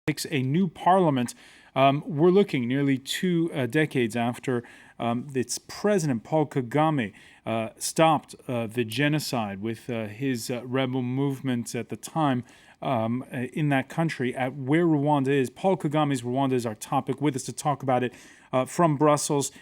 picks a new parliament. We're looking nearly 2 decades after its president, Paul Kagame, stopped the genocide with his rebel movement at the time in that country, at where Rwanda is. Paul Kagame's Rwanda is our topic. With us to talk about it from Brussels,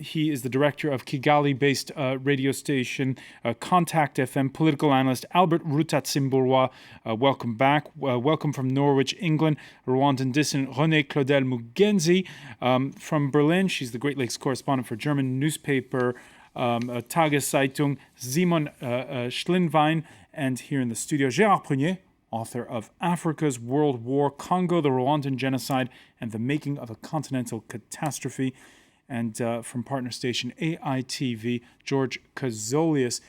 he is the director of Kigali-based radio station Contact FM, political analyst Albert RUDATSIMBURWA. Welcome back. Welcome from Norwich, England, Rwandan dissident René CLAUDEL MUGENZI. From Berlin, she's the Great Lakes correspondent for German newspaper Tageszeitung Simone Schlindwein. And here in the studio, Gérard PRUNIER, author of Africa's World War, Congo, the Rwandan Genocide, and the Making of a Continental Catastrophe. And from partner station AITV, George KAZOLIAS.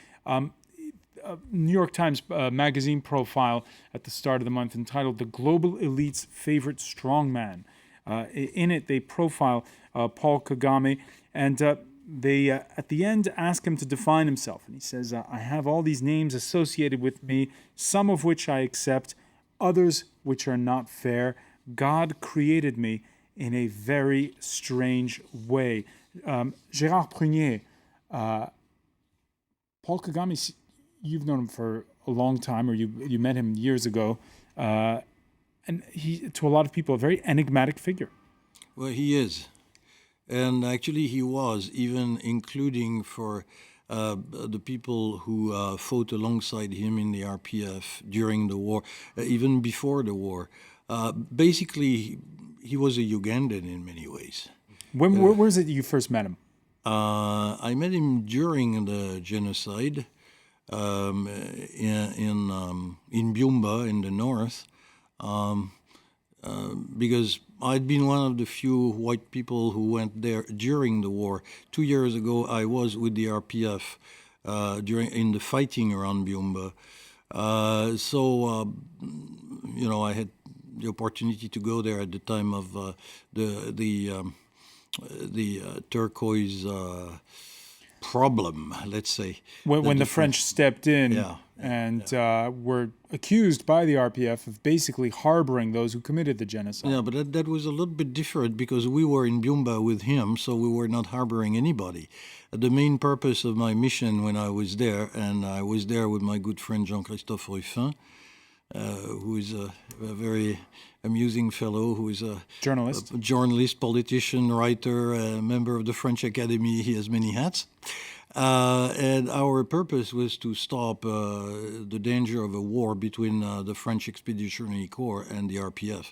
New York Times magazine profile at the start of the month entitled The Global Elite's Favorite Strongman. In it, they profile Paul Kagame, and they, at the end, ask him to define himself. And he says, I have all these names associated with me, some of which I accept, others which are not fair. God created me in a very strange way. Gérard PRUNIER, Paul Kagame, you've known him for a long time, or you met him years ago, and he, to a lot of people, a very enigmatic figure. Well, he is. And actually he was, even including for the people who fought alongside him in the RPF during the war, even before the war. Basically, he was a Ugandan in many ways. Where is it you first met him? I met him during the genocide in Byumba in the north, because I'd been one of the few white people who went there during the war. 2 years ago, I was with the RPF in the fighting around Byumba. You know, I had the opportunity to go there at the time of the turquoise problem, let's say. When the French stepped in, Yeah. and were accused by the RPF of basically harboring those who committed the genocide. Yeah, but that was a little bit different because we were in Byumba with him, so we were not harboring anybody. The main purpose of my mission when I was there, and I was there with my good friend Jean-Christophe Ruffin, who is a very amusing fellow, who is a journalist, politician, writer, a member of the French Academy. He has many hats. And our purpose was to stop the danger of a war between the French Expeditionary Corps and the RPF,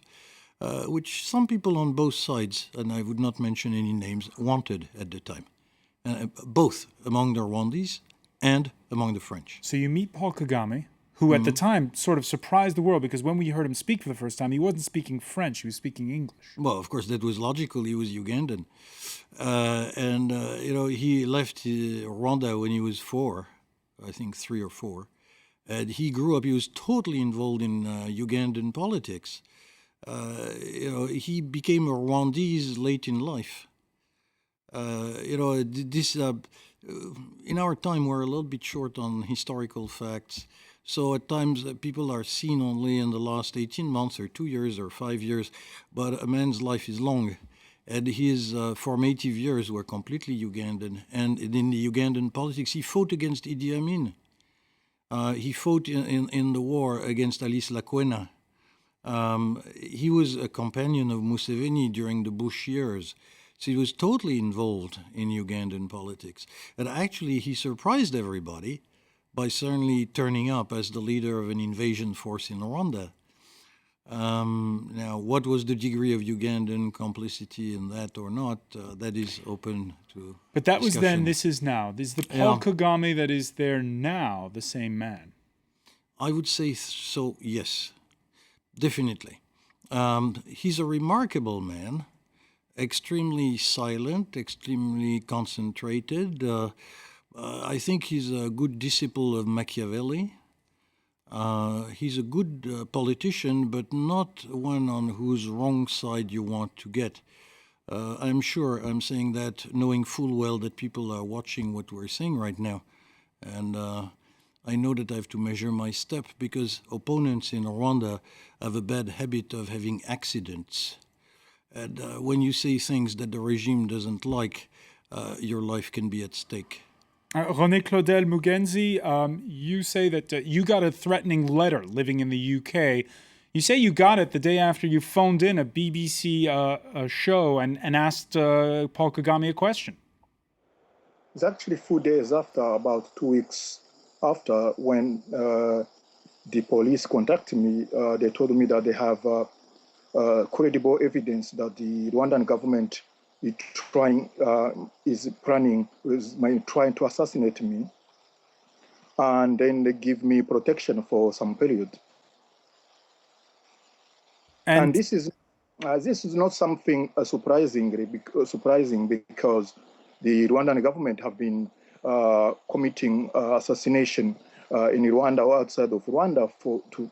which some people on both sides, and I would not mention any names, wanted at the time, both among the Rwandese and among the French. So you meet Paul Kagame, who at the time sort of surprised the world, because when we heard him speak for the first time, he wasn't speaking French, he was speaking English. Well, of course, that was logical. He was Ugandan. You know, he left Rwanda when he was 4, I think 3 or 4. And he grew up, he was totally involved in Ugandan politics. You know, he became a Rwandese late in life. You know, this, in our time, we're a little bit short on historical facts. So at times people are seen only in the last 18 months or 2 years or 5 years, but a man's life is long. And his formative years were completely Ugandan. And in the Ugandan politics, he fought against Idi Amin. He fought in the war against Alice Lakwena. He was a companion of Museveni during the Bush years. So he was totally involved in Ugandan politics. And actually, he surprised everybody by certainly turning up as the leader of an invasion force in Rwanda. Now, what was the degree of Ugandan complicity in that or not, that is open to But that was discussion. then, this is now. Is the Paul Kagame that is there now the same man? I would say so, yes, definitely. He's a remarkable man, extremely silent, extremely concentrated. I think he's a good disciple of Machiavelli. He's a good politician, but not one on whose wrong side you want to get. I'm sure I'm saying that knowing full well that people are watching what we're saying right now. And I know that I have to measure my step because opponents in Rwanda have a bad habit of having accidents. And when you say things that the regime doesn't like, your life can be at stake. René, CLAUDEL, MUGENZI, you say that you got a threatening letter living in the UK. You say you got it the day after you phoned in a BBC show and asked Paul Kagame a question. It's actually 4 days after, about 2 weeks after, when the police contacted me. They told me that they have credible evidence that the Rwandan government is trying to assassinate me, and then they give me protection for some period. And this is not something surprising because the Rwandan government have been committing assassination in Rwanda or outside of Rwanda to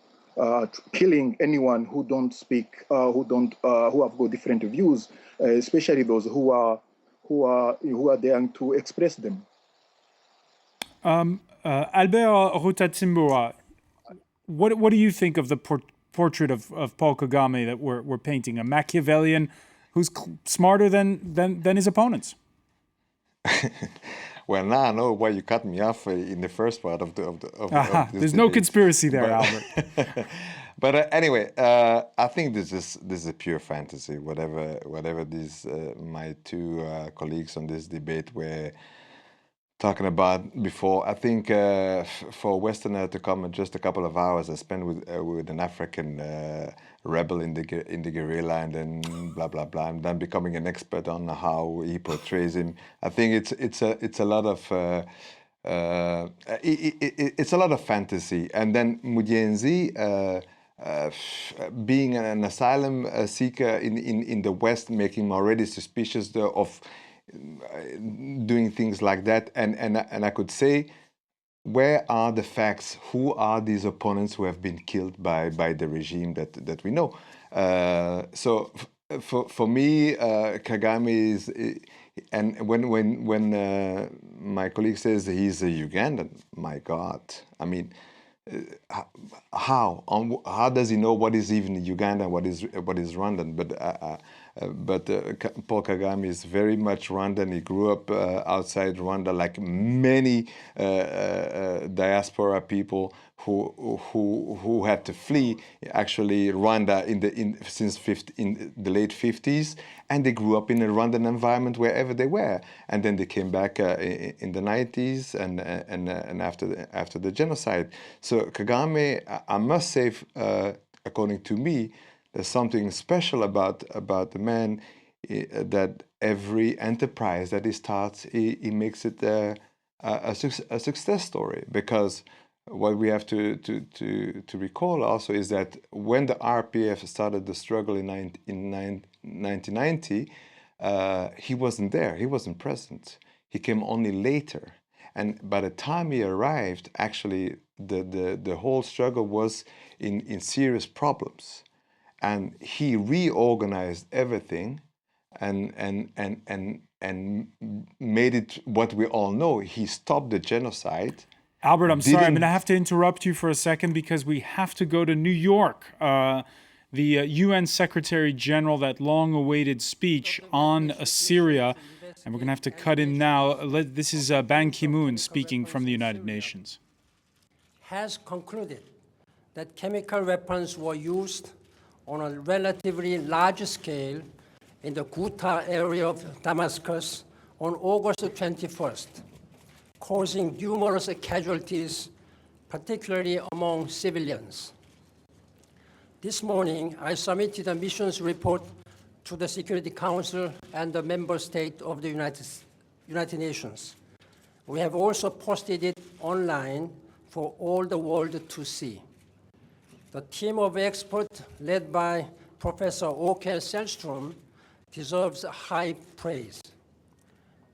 killing anyone who don't speak, who have got different views, especially those who are there to express them. Albert RUDATSIMBURWA, what do you think of the portrait of Paul Kagame that we're painting? A Machiavellian who's smarter than his opponents? Well, now I know why you cut me off in the first part of this There's no conspiracy there, Albert. But anyway, I think this is a pure fantasy. Whatever these my two colleagues on this debate were talking about before, I think for a Westerner to come in just a couple of hours and spend with an African rebel in the guerrilla and then blah blah blah, and then becoming an expert on how he portrays him, I think it's a lot of it's a lot of fantasy. And then MUGENZI, being an asylum seeker in the West, making him already suspicious of doing things like that, and I could say, where are the facts? Who are these opponents who have been killed by the regime that we know? So for me, Kagame is, and when my colleague says he's a Ugandan, my God, I mean, how does he know what is even Uganda, what is Rwandan? But Paul Kagame is very much Rwandan. He grew up outside Rwanda, like many diaspora people who had to flee actually Rwanda in the late 50s, and they grew up in a Rwandan environment wherever they were, and then they came back in the 90s and after the genocide. So Kagame, I must say, according to me, there's something special about the man, that every enterprise that he starts, he makes it a success story. Because what we have to recall also is that when the RPF started the struggle in 1990, he wasn't there. He wasn't present. He came only later. And by the time he arrived, actually, the whole struggle was in serious problems. And he reorganized everything and made it what we all know. He stopped the genocide. Albert, I'm sorry, I'm going to have to interrupt you for a second because we have to go to New York. The UN Secretary General, that long-awaited speech on Syria, and we're going to have to cut in now. This is Ban KiMoon speaking from the United Nations. Has concluded that chemical weapons were used on a relatively large scale in the Ghouta area of Damascus on August 21st, causing numerous casualties, particularly among civilians. This morning, I submitted a missions report to the Security Council and the member state of the United Nations. We have also posted it online for all the world to see. The team of experts led by Professor Åke Sellström deserves high praise.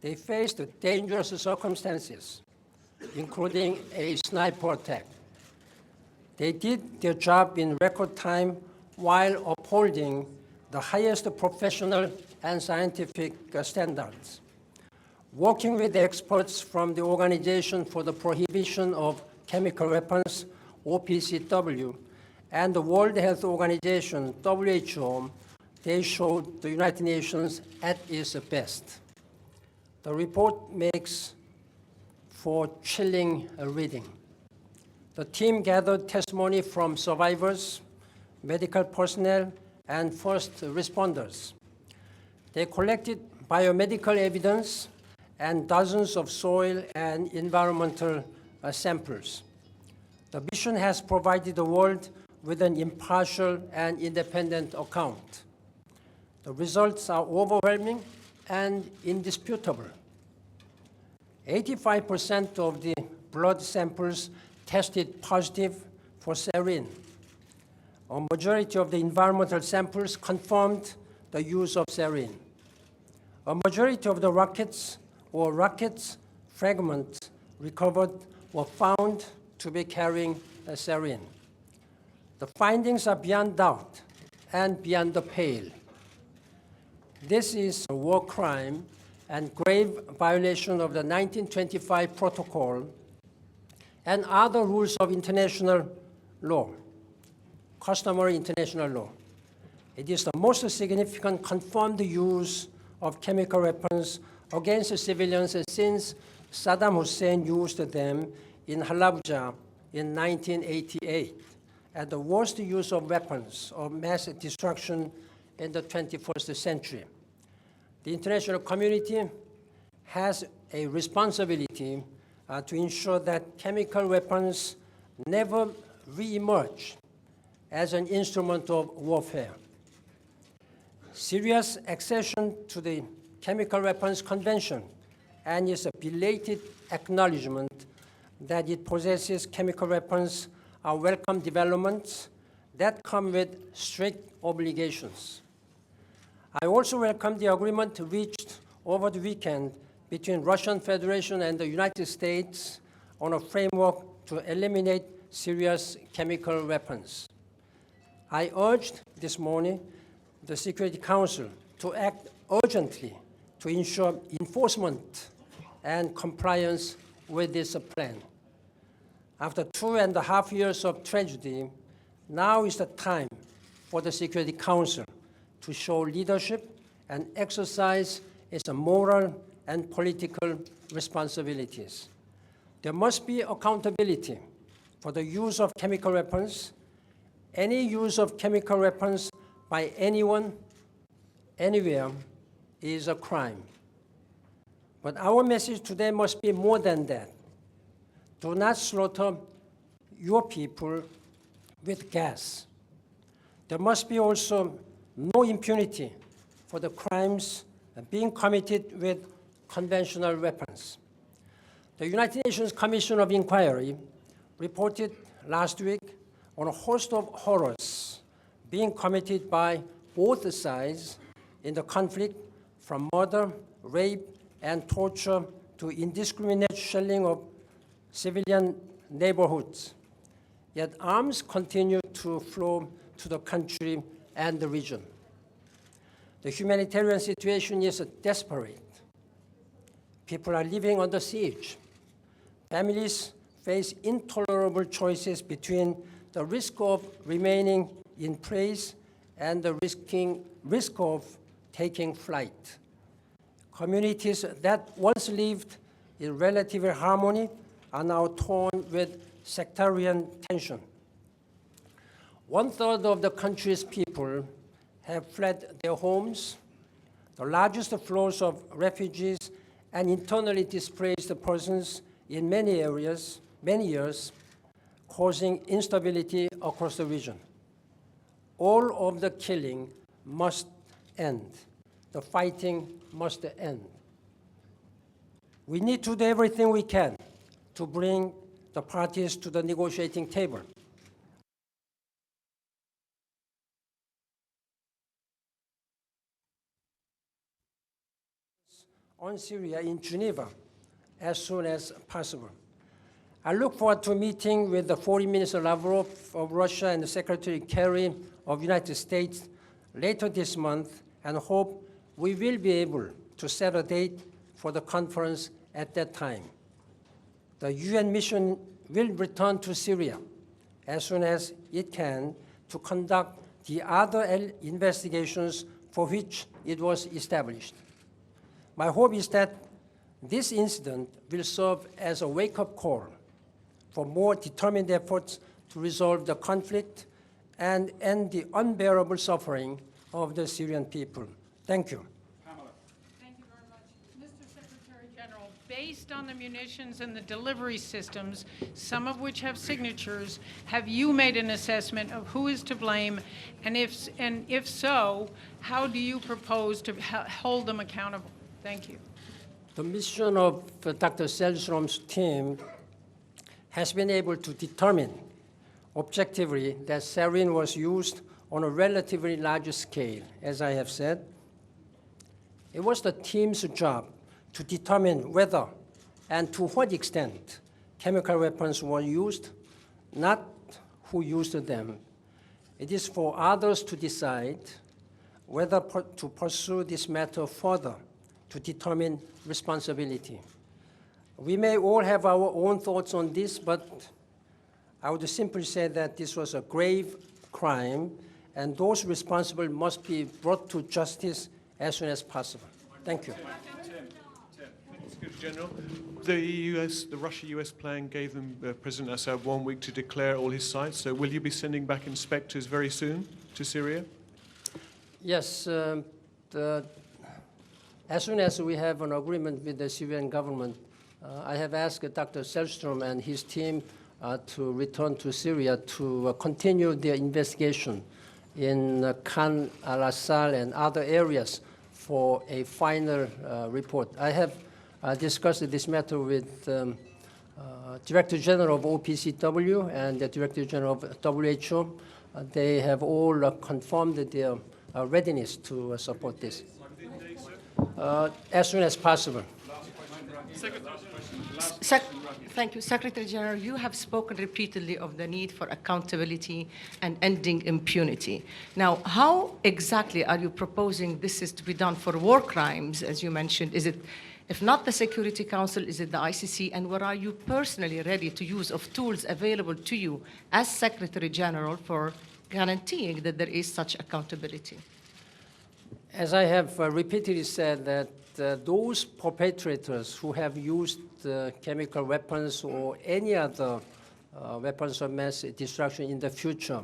They faced dangerous circumstances, including a sniper attack. They did their job in record time while upholding the highest professional and scientific standards. Working with experts from the Organization for the Prohibition of Chemical Weapons, OPCW, and the World Health Organization, WHO, they showed the United Nations at its best. The report makes for chilling reading. The team gathered testimony from survivors, medical personnel, and first responders. They collected biomedical evidence and dozens of soil and environmental samples. The mission has provided the world with an impartial and independent account. The results are overwhelming and indisputable. 85% of the blood samples tested positive for sarin. A majority of the environmental samples confirmed the use of sarin. A majority of the rockets or rockets fragments recovered were found to be carrying sarin. The findings are beyond doubt and beyond the pale. This is a war crime and grave violation of the 1925 protocol and other rules of international law, customary international law. It is the most significant confirmed use of chemical weapons against civilians since Saddam Hussein used them in Halabja in 1988, and the worst use of weapons of mass destruction in the 21st century. The international community has a responsibility to ensure that chemical weapons never re-emerge as an instrument of warfare. Syria's accession to the Chemical Weapons Convention and its belated acknowledgement that it possesses chemical weapons are welcome developments that come with strict obligations. I also welcome the agreement reached over the weekend between Russian Federation and the United States on a framework to eliminate Syria's chemical weapons. I urged this morning the Security Council to act urgently to ensure enforcement and compliance with this plan. After 2.5 years of tragedy, now is the time for the Security Council to show leadership and exercise its moral and political responsibilities. There must be accountability for the use of chemical weapons. Any use of chemical weapons by anyone, anywhere, is a crime. But our message today must be more than that. Do not slaughter your people with gas. There must be also no impunity for the crimes being committed with conventional weapons. The United Nations Commission of Inquiry reported last week on a host of horrors being committed by both sides in the conflict, from murder, rape, and torture to indiscriminate shelling of civilian neighborhoods. Yet arms continue to flow to the country and the region. The humanitarian situation is desperate. People are living under siege. Families face intolerable choices between the risk of remaining in place and the risk of taking flight. Communities that once lived in relative harmony are now torn with sectarian tension. 1/3 of the country's people have fled their homes. The largest flows of refugees and internally displaced persons in many years, causing instability across the region. All of the killing must end. The fighting must end. We need to do everything we can to bring the parties to the negotiating table. On Syria in Geneva as soon as possible. I look forward to meeting with the Foreign Minister Lavrov of Russia and the Secretary Kerry of the United States later this month, and hope we will be able to set a date for the conference at that time. The UN mission will return to Syria as soon as it can to conduct the other investigations for which it was established. My hope is that this incident will serve as a wake-up call for more determined efforts to resolve the conflict and end the unbearable suffering of the Syrian people. Thank you. Thank you very much. Mr. Secretary General, based on the munitions and the delivery systems, some of which have signatures, have you made an assessment of who is to blame? And if so, how do you propose to hold them accountable? Thank you. The mission of Dr. Sellstrom's team has been able to determine objectively that sarin was used on a relatively large scale, as I have said. It was the team's job to determine whether and to what extent chemical weapons were used, not who used them. It is for others to decide whether to pursue this matter further to determine responsibility. We may all have our own thoughts on this, but I would simply say that this was a grave crime, and those responsible must be brought to justice as soon as possible. Thank you. Secretary General, the Russia-US plan gave them President Assad 1 week to declare all his sites. So will you be sending back inspectors very soon to Syria? Yes. As soon as we have an agreement with the Syrian government, I have asked Dr. Sellstrom and his team to return to Syria to continue their investigation in Khan al-Assal and other areas for a final report. I have discussed this matter with Director General of OPCW and the Director General of WHO. They have all confirmed their readiness to support this. As soon as possible. Thank you. Secretary General, you have spoken repeatedly of the need for accountability and ending impunity. Now, how exactly are you proposing this is to be done for war crimes, as you mentioned? Is it, if not the Security Council, is it the ICC? And what are you personally ready to use of tools available to you as Secretary General for guaranteeing that there is such accountability? As I have repeatedly said, that those perpetrators who have used chemical weapons or any other weapons of mass destruction in the future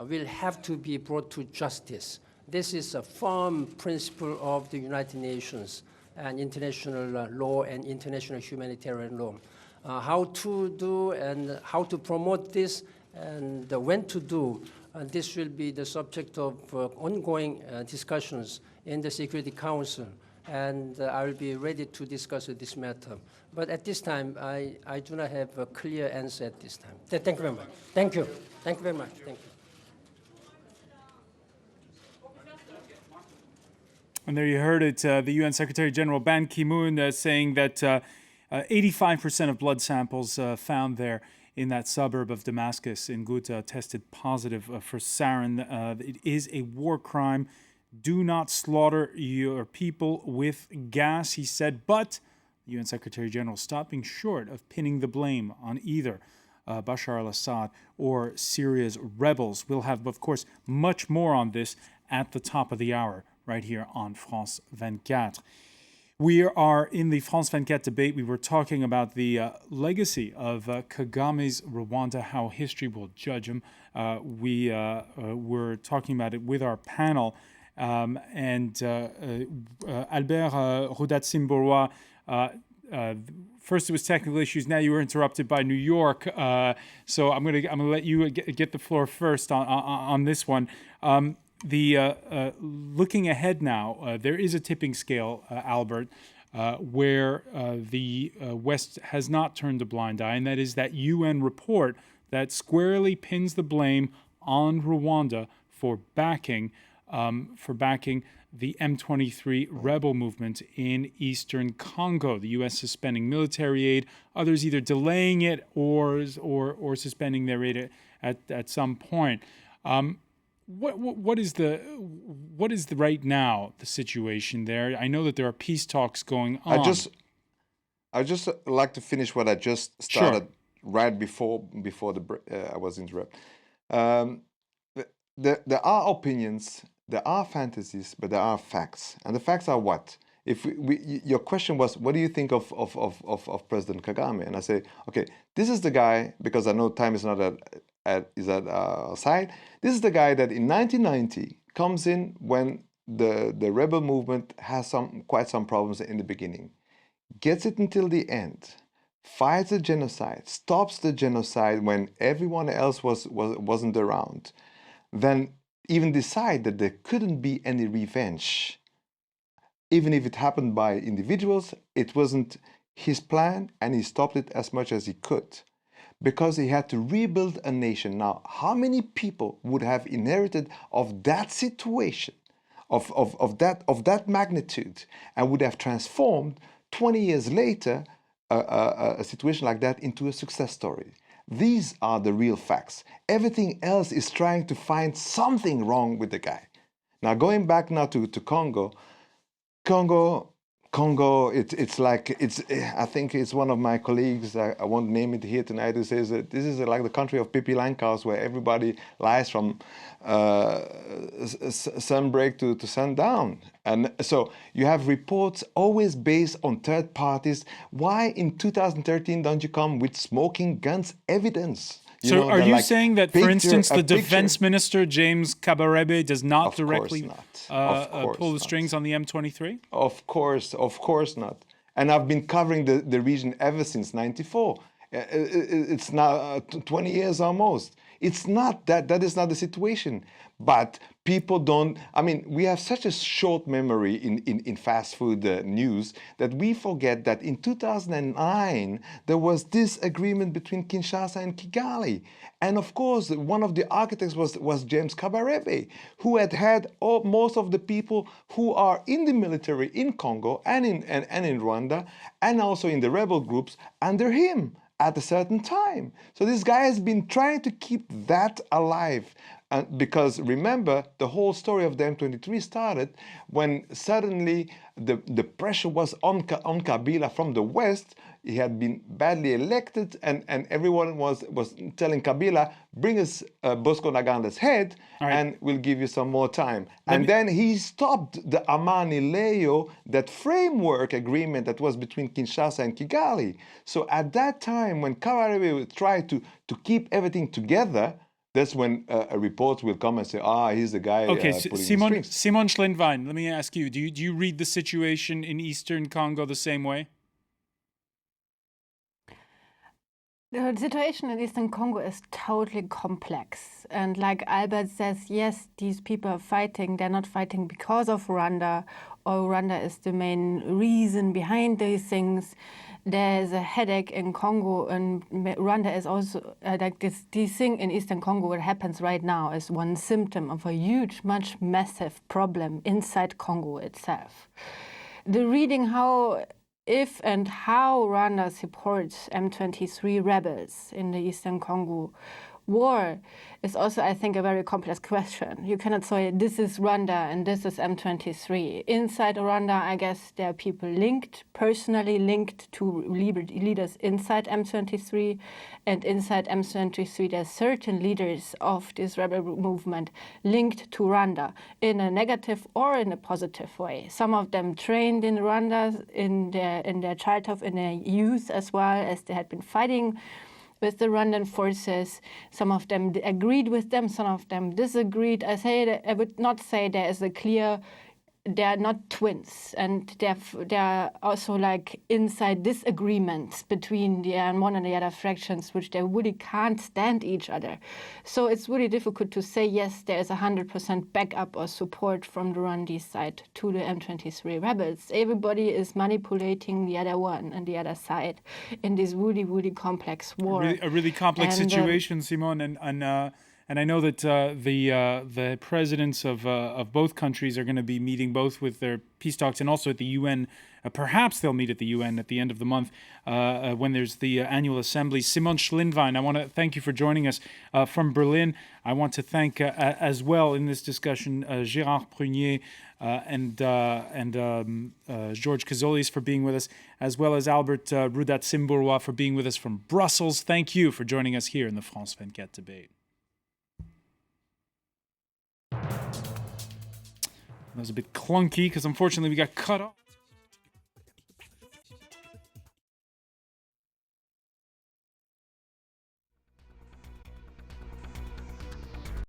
will have to be brought to justice. This is a firm principle of the United Nations and international law and international humanitarian law. How to do and how to promote this and when to do, this will be the subject of ongoing discussions in the Security Council, and I will be ready to discuss this matter. But at this time, I do not have a clear answer at this time. Thank you very much. Thank you. Thank you very much. Thank you. And there you heard it, the UN Secretary General Ban Ki-moon saying that 85% of blood samples found there in that suburb of Damascus in Ghouta tested positive for sarin. It is a war crime. Do not slaughter your people with gas, he said. But the UN Secretary General stopping short of pinning the blame on either Bashar al-Assad or Syria's rebels. We'll have, of course, much more on this at the top of the hour right here on France 24. We are in the France 24 debate. We were talking about the legacy of Kagame's Rwanda, how history will judge him. We were talking about it with our panel. Albert RUDATSIMBURWA, first it was technical issues, now you were interrupted by New York. So I'm gonna let you get the floor first on this one. Looking ahead now, there is a tipping scale, Albert, where the West has not turned a blind eye, and that is that UN report that squarely pins the blame on Rwanda for backing the M23 rebel movement in eastern Congo. The U.S. suspending military aid, others either delaying it or suspending their aid at some point. What is the right now the situation there? I know that there are peace talks going on. I just like to finish what I just started right before I was interrupted. There are opinions, there are fantasies, but there are facts. And the facts are what? If your question was, what do you think of President Kagame? And I say, okay, this is the guy, because I know time is not at our side. This is the guy that in 1990 comes in when the rebel movement has quite some problems in the beginning, gets it until the end, fights the genocide, stops the genocide when everyone else wasn't around, then even decide that there couldn't be any revenge. Even if it happened by individuals, it wasn't his plan, and he stopped it as much as he could, because he had to rebuild a nation. Now, how many people would have inherited of that situation, of that magnitude, and would have transformed 20 years later a situation like that into a success story? These are the real facts. Everything else is trying to find something wrong with the guy. Now, going back now to Congo, I think it's one of my colleagues, I won't name it here tonight, who says that this is like the country of Pippi Langkous, where everybody lies from sunbreak to sundown. And so you have reports always based on third parties. Why in 2013 don't you come with smoking guns evidence? So are you saying that, for instance, the defense minister, James Kabarebe, does not directly pull the strings on the M23? Of course not. And I've been covering the region ever since '94. It's now 20 years almost. It's not that is not the situation. But people don't, I mean, we have such a short memory in fast food news that we forget that in 2009, there was this agreement between Kinshasa and Kigali. And of course, one of the architects was James Kabarebe, who had most of the people who are in the military in Congo and in Rwanda, and also in the rebel groups under him at a certain time. So this guy has been trying to keep that alive. Because remember, the whole story of the M23 started when suddenly the pressure was on Kabila from the West. He had been badly elected, and everyone was telling Kabila, bring us Bosco Ntanga's head, and we'll give you some more time. And then he stopped the Amani Leo, that framework agreement that was between Kinshasa and Kigali. So at that time, when Kabarebe tried to keep everything together, that's when a report will come and say, he's the guy pulling the strings. Simone Schlindwein, let me ask you, do you read the situation in Eastern Congo the same way? The situation in Eastern Congo is totally complex. And like Albert says, yes, these people are fighting. They're not fighting because of Rwanda, or Rwanda is the main reason behind these things. There's a headache in Congo, and Rwanda is also like this thing in Eastern Congo. What happens right now is one symptom of a huge, much massive problem inside Congo itself. The reading if and how Rwanda supports M23 rebels in the Eastern Congo war is also, I think, a very complex question. You cannot say this is Rwanda and this is M23. Inside Rwanda, I guess there are people personally linked to leaders inside M23, and inside M23 there are certain leaders of this rebel movement linked to Rwanda in a negative or in a positive way. Some of them trained in Rwanda in their childhood, in their youth, as well as they had been fighting with the Rwandan forces. Some of them agreed with them, some of them disagreed. I would not say there is a clear, they are not twins, and there are also like inside disagreements between the one and the other fractions, which they really can't stand each other. So it's really difficult to say, yes, there is 100% backup or support from the Rwandese side to the M23 rebels. Everybody is manipulating the other one and the other side in this really, really complex war. A really complex situation, Simone. And I know that the presidents of both countries are going to be meeting both with their peace talks and also at the UN. Perhaps they'll meet at the UN at the end of the month when there's the annual assembly. Simone Schlindwein, I want to thank you for joining us from Berlin. I want to thank as well in this discussion Gérard PRUNIER and George KAZOLIAS for being with us, as well as Albert RUDATSIMBURWA for being with us from Brussels. Thank you for joining us here in the France 24 debate. That was a bit clunky because unfortunately we got cut off.